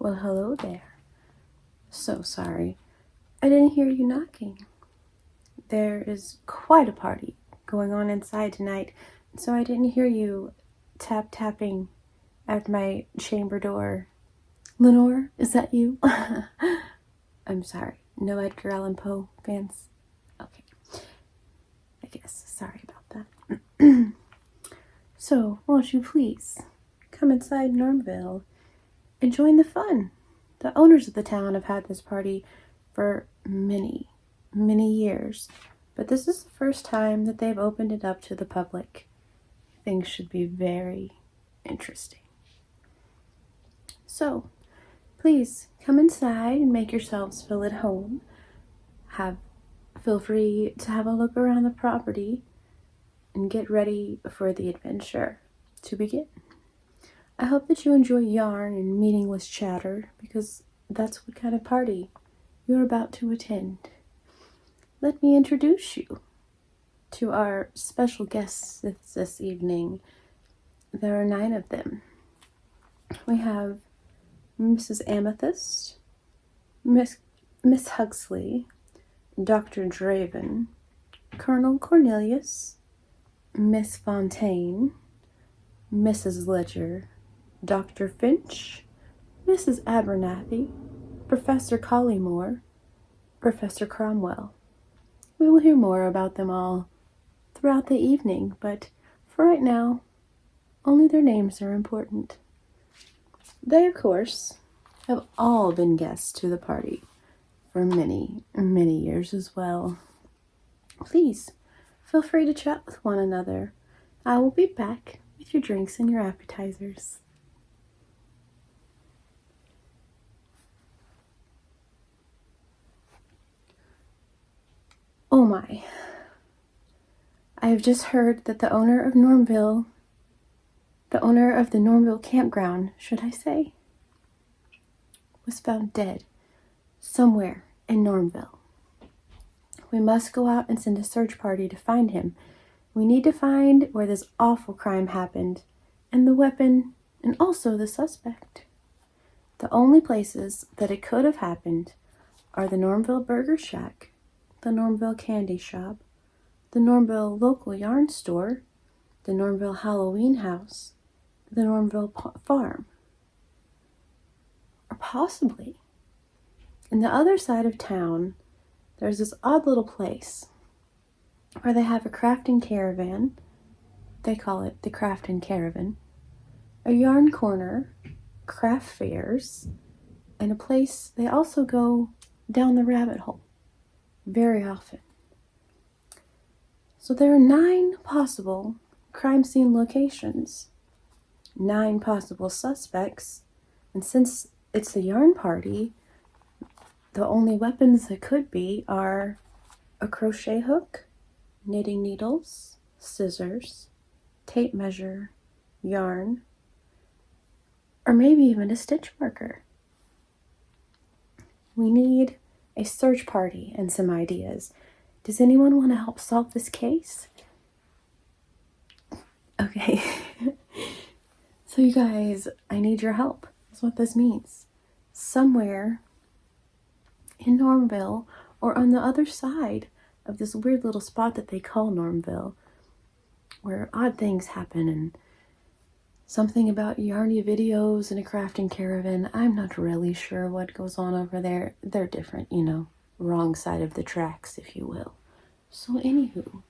Well, hello there. So sorry. I didn't hear you knocking. There is quite a party going on inside tonight, so I didn't hear you tapping at my chamber door. Lenore, is that you? I'm sorry. No Edgar Allan Poe fans? Okay. I guess. Sorry about that. So, won't you please come inside Gnormville and join the fun? The owners of the town have had this party for many years, but this is the first time that they've opened it up to the public. Things should be very interesting. So, please come inside and make yourselves feel at home. Feel free to have a look around the property and get ready for the adventure to begin. I hope that you enjoy yarn and meaningless chatter, because that's what kind of party you're about to attend. Let me introduce you to our special guests this evening. There are 9 of them. We have Mrs. Amethyst, Miss Huxley, Dr. Draven, Colonel Cornelius, Miss Fontaine, Mrs. Ledger, Dr. Finch, Mrs. Abernathy, Professor Collymore, Professor Cromwell. We will hear more about them all throughout the evening, but for right now, only their names are important. They, of course, have all been guests to the party for many years as well. Please, feel free to chat with one another. I will be back with your drinks and your appetizers. Oh my. I have just heard that the owner of the Gnormville campground, should I say, was found dead somewhere in Gnormville. We must go out and send a search party to find him. We need to find where this awful crime happened, and the weapon, and also the suspect. The only places that it could have happened are the Gnormville Burger Shack, the Gnormville Candy Shop, the Gnormville Local Yarn Store, the Gnormville Halloween House, the Gnormville Farm. Or possibly, in the other side of town, there's this odd little place where they have a crafting caravan. They call it the Crafting Caravan. A yarn corner, craft fairs, and a place they also go down the rabbit hole very often. So there are 9 possible crime scene locations, 9 possible suspects, and since it's the yarn party, the only weapons that could be are a crochet hook, knitting needles, scissors, tape measure, yarn, or maybe even a stitch marker. We need a search party and some ideas. Does anyone want to help solve this case? Okay. So you guys, I need your help. That's what this means. Somewhere in Gnormville, or on the other side of this weird little spot that they call Gnormville, where odd things happen, and something about yarny videos and a crafting caravan. I'm not really sure what goes on over there. They're different, wrong side of the tracks, if you will. So anywho,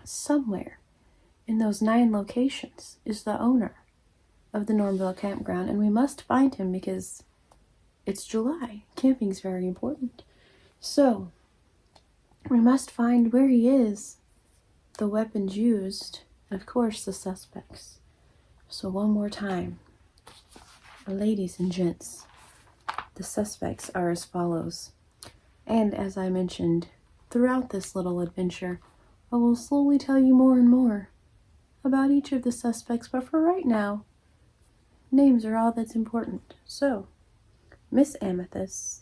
somewhere in those 9 locations is the owner of the Gnormville campground, and we must find him because it's July. Camping's very important. So, we must find where he is, the weapons used, and of course the suspects. So one more time, ladies and gents, the suspects are as follows. And as I mentioned, throughout this little adventure, I will slowly tell you more and more about each of the suspects, but for right now, names are all that's important. So, Mrs. Amethyst,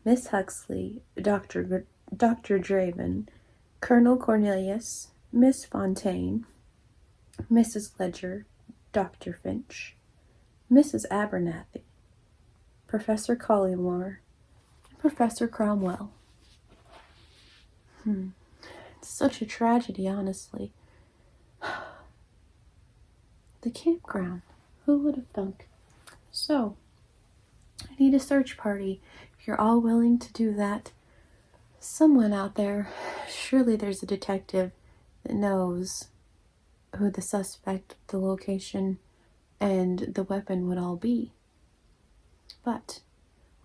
Miss Huxley, Dr. Draven, Colonel Cornelius, Miss Fontaine, Mrs. Ledger, Dr. Finch, Mrs. Abernathy, Professor Collymore, and Professor Cromwell. It's such a tragedy, honestly. The campground. Who would have thunk? So, I need a search party. If you're all willing to do that, someone out there, surely there's a detective that knows who the suspect, the location, and the weapon would all be. But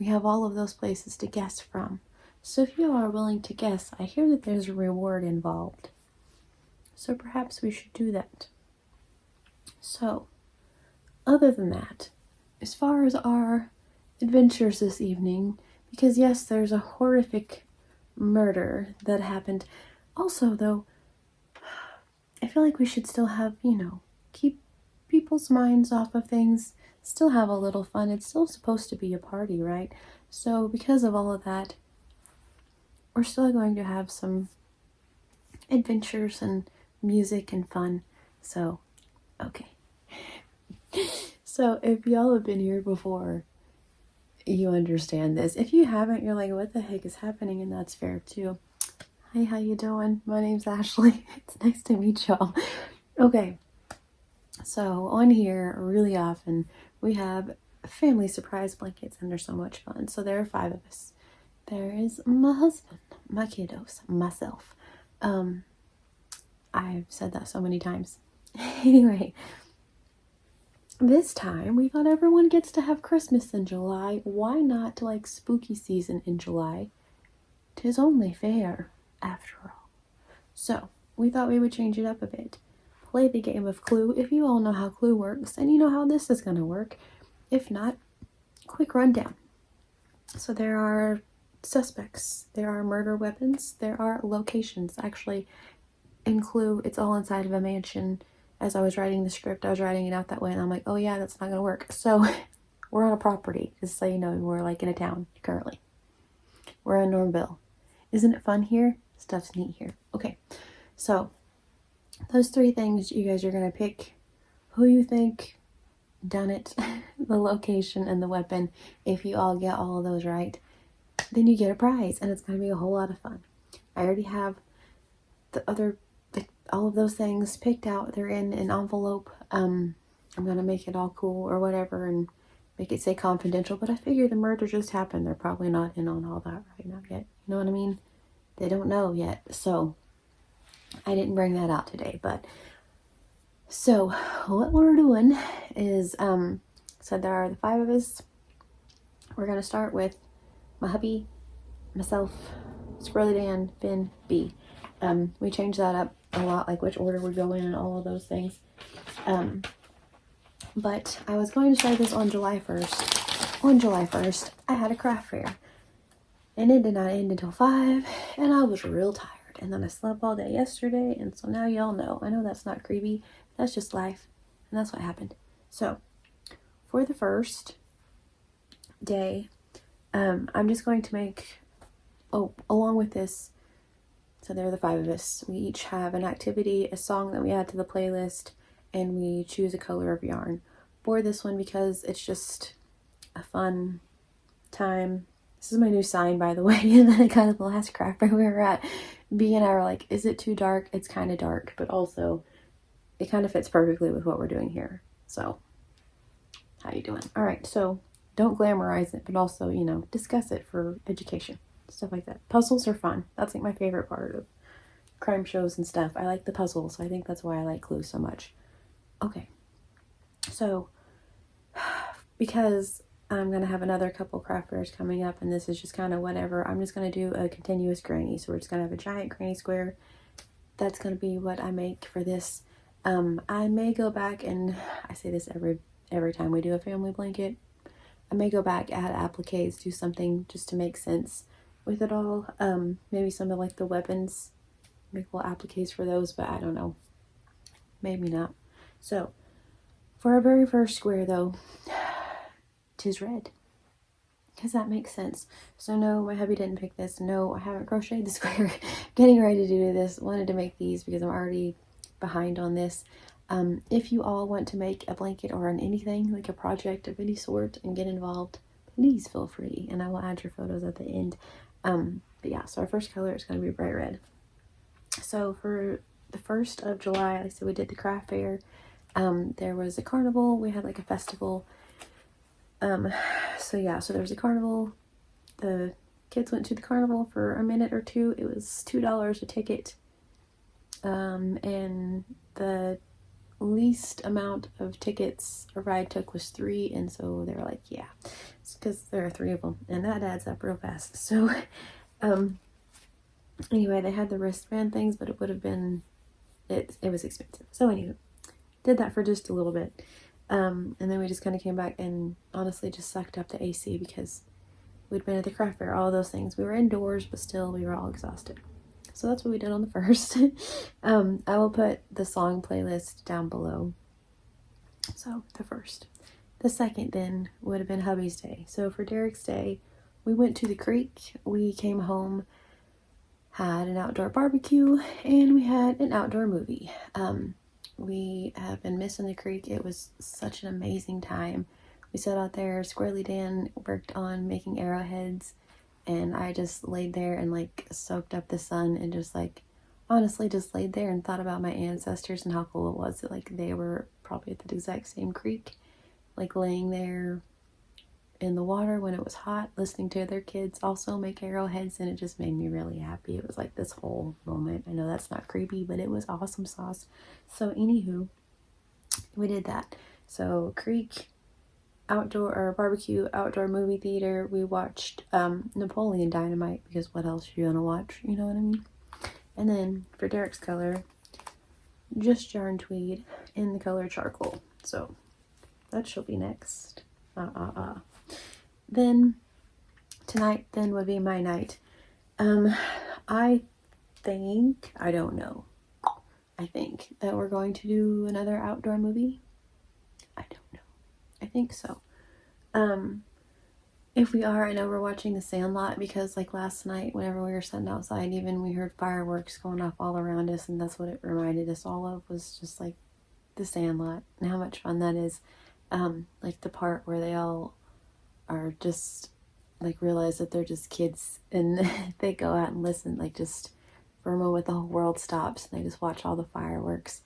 we have all of those places to guess from. So if you are willing to guess, I hear that there's a reward involved. So perhaps we should do that. So, other than that, as far as our adventures this evening, because yes, there's a horrific murder that happened. Also, though, I feel like we should still have, keep people's minds off of things, still have a little fun. It's still supposed to be a party, right? So, because of all of that, we're still going to have some adventures and music and fun. So, okay. So, if y'all have been here before, you understand this. If you haven't, you're like, what the heck is happening? And that's fair too. Hi, how you doing? My name's Ashley. It's nice to meet y'all. Okay. So, on here, really often, we have family surprise blankets, and they're so much fun. So, there are 5 of us. There is my husband, my kiddos, myself. I've said that so many times. Anyway, this time we thought everyone gets to have Christmas in July. Why not like spooky season in July? 'Tis only fair, after all. So, we thought we would change it up a bit. Play the game of Clue. If you all know how Clue works, then you know how this is going to work. If not, quick rundown. So there are suspects, there are murder weapons, there are locations. Actually, in Clue, it's all inside of a mansion. As I was writing the script, I was writing it out that way, and I'm like, oh yeah, that's not gonna work. So, we're on a property, just so you know, we're like in a town, currently. We're in Gnormville. Isn't it fun here? Stuff's neat here. Okay, so, those 3 things, you guys are gonna pick who you think done it, the location, and the weapon. If you all get all of those right, then you get a prize, and it's gonna be a whole lot of fun. I already have the other, all of those things picked out. They're in an envelope. I'm gonna make it all cool or whatever and make it say confidential, but I figure the murder just happened. They're probably not in on all that right now yet. You know what I mean? They don't know yet. So I didn't bring that out today, but so what we're doing is, so there are the 5 of us. We're gonna start with my hubby, myself, Squirrely Dan, Finn, B. We changed that up a lot, like which order we go in and all of those things. But I was going to start this on July 1st. On July 1st, I had a craft fair. And it did not end until 5, and I was real tired. And then I slept all day yesterday, and so now y'all know. I know that's not creepy. That's just life, and that's what happened. So, for the first day, I'm just going to make, along with this, so there are the 5 of us. We each have an activity, a song that we add to the playlist, and we choose a color of yarn. For this one, because it's just a fun time. This is my new sign, by the way, and then kind of the last craft fair we were at, B and I were like, is it too dark? It's kind of dark, but also it kind of fits perfectly with what we're doing here. So, how you doing? All right, so don't glamorize it, but also, discuss it for education. Stuff like that. Puzzles are fun. That's like my favorite part of crime shows and stuff. I like the puzzles. So I think that's why I like Clue so much. Okay. So, because I'm going to have another couple craft fairs coming up, and this is just kind of whatever, I'm just going to do a continuous granny. So we're just going to have a giant granny square. That's going to be what I make for this. I may go back, and I say this every time we do a family blanket. I may go back, add appliques, do something just to make sense with it all. Maybe something like the weapons, make little appliques for those, but I don't know. Maybe not. So, for our very first square though, 'tis red. Because that makes sense. So no, my hubby didn't pick this. No, I haven't crocheted the square. Getting ready to do this. Wanted to make these because I'm already behind on this. If you all want to make a blanket or an anything, like a project of any sort, and get involved, please feel free, and I will add your photos at the end. But yeah, so our first color is going to be bright red. So for the 1st of July, like I said, we did the craft fair. There was a carnival. We had like a festival. So yeah, so there was a carnival. The kids went to the carnival for a minute or two. It was $2 a ticket. And the least amount of tickets a ride took was 3, and so they were like, yeah, it's because there are 3 of them, and that adds up real fast. So anyway, they had the wristband things, but it would have been, it was expensive. So anyway, did that for just a little bit, and then we just kind of came back and honestly just sucked up the AC because we'd been at the craft fair, all those things. We were indoors, but still we were all exhausted. So that's what we did on the 1st. I will put the song playlist down below. So the 1st. The 2nd then would have been hubby's day. So for Derek's day, we went to the creek. We came home, had an outdoor barbecue, and we had an outdoor movie. We have been missing the creek. It was such an amazing time. We sat out there. Squirrely Dan worked on making arrowheads. And I just laid there and like soaked up the sun and just like honestly just laid there and thought about my ancestors and how cool it was that like they were probably at the exact same creek, like laying there in the water when it was hot, listening to their kids also make arrowheads, and it just made me really happy. It was like this whole moment. I know that's not creepy, but it was awesome sauce. So anywho, we did that. So creek, outdoor or barbecue, outdoor movie theater. We watched Napoleon Dynamite because what else are you gonna watch? You know what I mean? And then for Derek's color, just yarn tweed in the color charcoal. So that shall be next. Then tonight then would be my night. I think, I don't know, I think that we're going to do another outdoor movie. I don't know. I think so. If we are, I know we're watching The Sandlot because like last night whenever we were sitting outside, even we heard fireworks going off all around us, and that's what it reminded us all of, was just like The Sandlot and how much fun that is. Like the part where they all are just like realize that they're just kids and they go out and listen, like just for a moment the whole world stops and they just watch all the fireworks.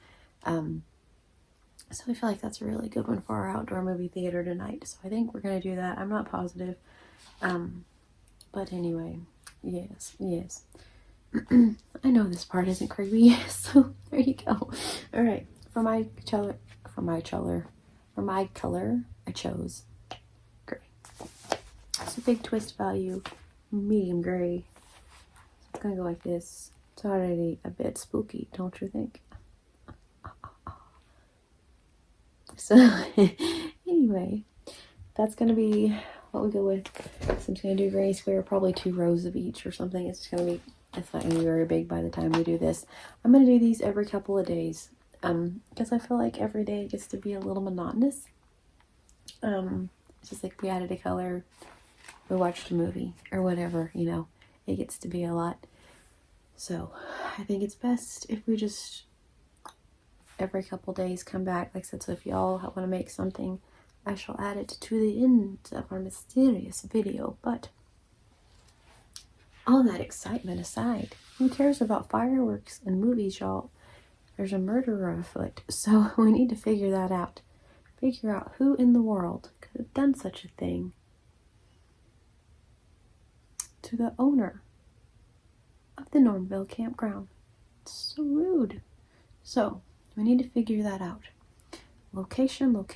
So I feel like that's a really good one for our outdoor movie theater tonight. So I think we're going to do that. I'm not positive. But anyway, yes. I know this part isn't creepy, so there you go. All right, for my color, I chose gray. It's a big twist value, medium gray. So it's going to go like this. It's already a bit spooky, don't you think? So anyway, that's going to be what we go with. So I'm just going to do gray square, probably 2 rows of each or something. It's not going to be very big by the time we do this. I'm going to do these every couple of days because I feel like every day it gets to be a little monotonous. It's just like we added a color, we watched a movie or whatever, you know, it gets to be a lot. So I think it's best if we just every couple days come back, like I said. So if y'all want to make something, I shall add it to the end of our mysterious video. But all that excitement aside, who cares about fireworks and movies, y'all? There's a murderer afoot, so we need to figure that out. Figure out who in the world could have done such a thing to the owner of the Gnormville campground. It's so rude. So we need to figure that out. Location.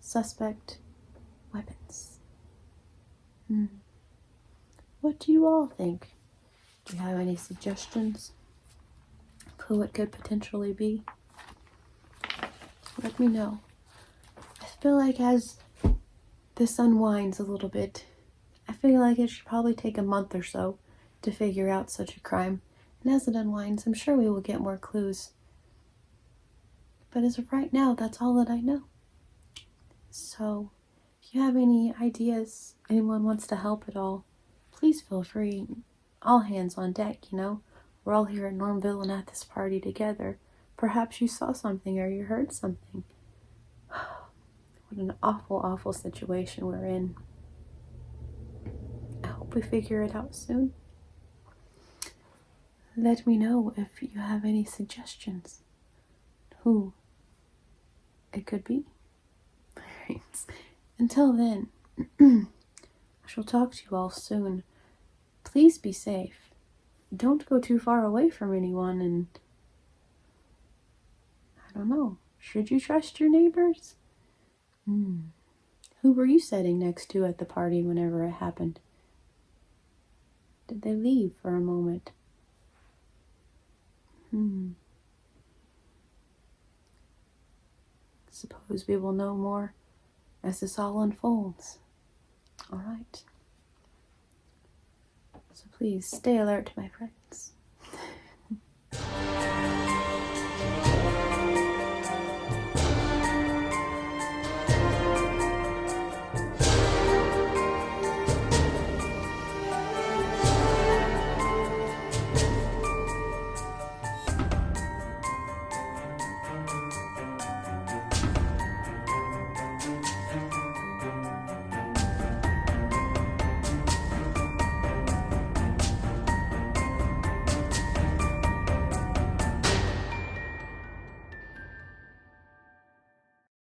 Suspect. Weapons. What do you all think? Do you have any suggestions of who it could potentially be? Let me know. I feel like as this unwinds a little bit, I feel like it should probably take a month or so to figure out such a crime. And as it unwinds, I'm sure we will get more clues. But as of right now, that's all that I know. So, if you have any ideas, anyone wants to help at all, please feel free. All hands on deck, you know. We're all here at Gnormville and at this party together. Perhaps you saw something or you heard something. What an awful, awful situation we're in. I hope we figure it out soon. Let me know if you have any suggestions. Who it could be. Until then, I shall talk to you all soon. Please be safe. Don't go too far away from anyone, and I don't know, should you trust your neighbors? Who were you sitting next to at the party whenever it happened? Did they leave for a moment? Suppose we will know more as this all unfolds. All right. So please stay alert, my friends.